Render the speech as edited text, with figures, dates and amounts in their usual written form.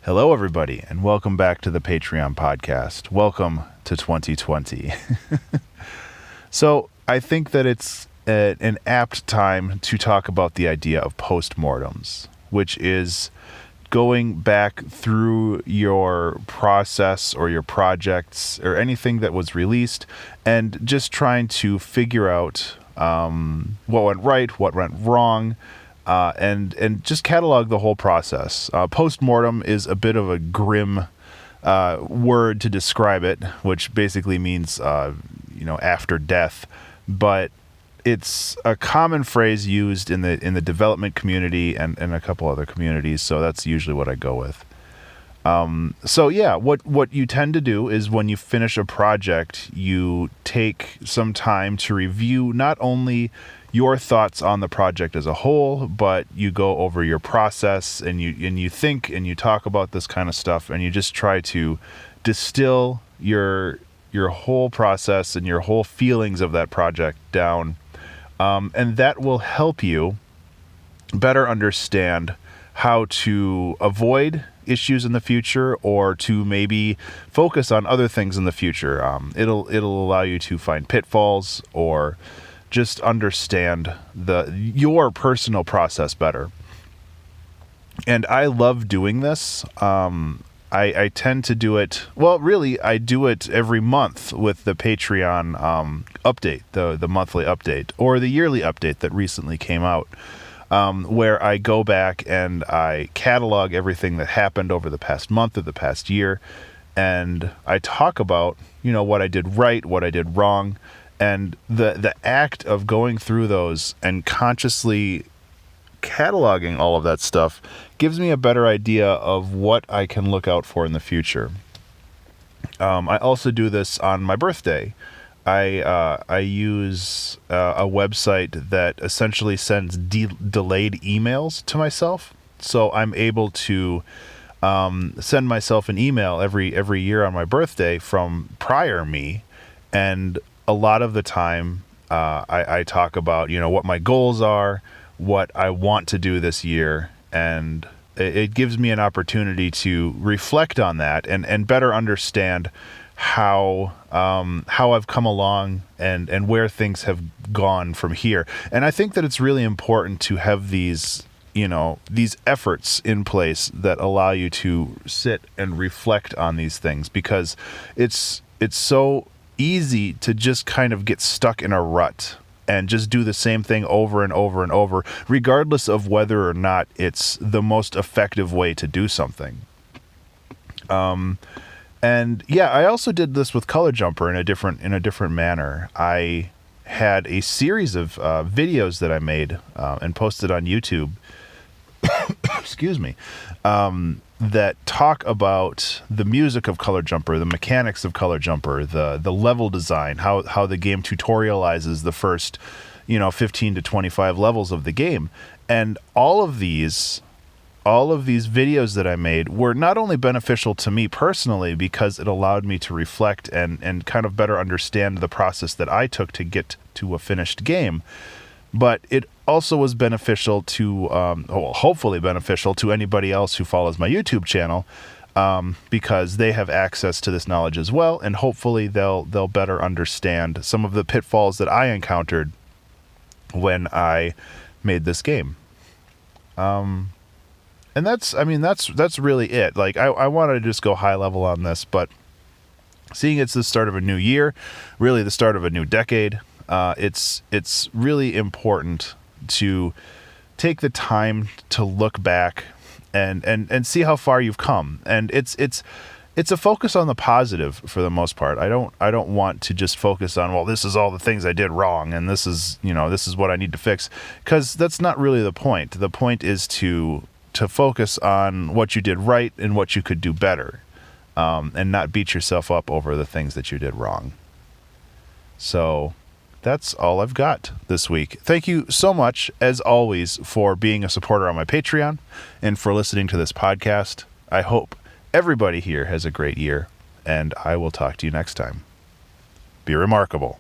Hello, everybody, and welcome back to the Patreon podcast. Welcome to 2020. So I think that it's an apt time to talk about the idea of postmortems, which is going back through your process or your projects or anything that was released and just trying to figure out what went right, what went wrong, and just catalog the whole process. Postmortem is a bit of a grim word to describe it, which basically means after death, but it's a common phrase used in the development community and a couple other communities, so that's usually what I go with. What you tend to do is when you finish a project, you take some time to review not only your thoughts on the project as a whole, but you go over your process and you think and you talk about this kind of stuff, and you just try to distill your whole process and your whole feelings of that project down, and that will help you better understand how to avoid issues in the future, or to maybe focus on other things in the future. It'll allow you to find pitfalls or just understand your personal process better. And I love doing this. I tend to do it, I do it every month with the Patreon update, the monthly update, or the yearly update that recently came out, where I go back and I catalog everything that happened over the past month or the past year, and I talk about, what I did right, what I did wrong, and the act of going through those and consciously cataloging all of that stuff gives me a better idea of what I can look out for in the future. I also do this on my birthday. I use a website that essentially sends delayed emails to myself, so I'm able to send myself an email every year on my birthday from prior me, and a lot of the time I talk about what my goals are, what I want to do this year, and it gives me an opportunity to reflect on that and better understand how I've come along and where things have gone from here. And I think that it's really important to have these efforts in place that allow you to sit and reflect on these things, because it's so easy to just kind of get stuck in a rut and just do the same thing over and over and over, regardless of whether or not it's the most effective way to do something. I also did this with Color Jumper in a different manner. I had a series of videos that I made and posted on YouTube. Excuse me. That talk about the music of Color Jumper, the mechanics of Color Jumper, the level design, how the game tutorializes the first 15 to 25 levels of the game. And all of these videos that I made were not only beneficial to me personally, because it allowed me to reflect and kind of better understand the process that I took to get to a finished game, but it also was beneficial to, hopefully beneficial to anybody else who follows my YouTube channel, because they have access to this knowledge as well, and hopefully they'll better understand some of the pitfalls that I encountered when I made this game. And that's really it. Like, I wanted to just go high level on this, but seeing it's the start of a new year, really the start of a new decade, it's really important to take the time to look back and see how far you've come. And it's a focus on the positive for the most part. I don't want to just focus on, well, this is all the things I did wrong, and this is what I need to fix, because that's not really the point. The point is to focus on what you did right and what you could do better, and not beat yourself up over the things that you did wrong. So that's all I've got this week. Thank you so much, as always, for being a supporter on my Patreon and for listening to this podcast. I hope everybody here has a great year, and I will talk to you next time. Be remarkable.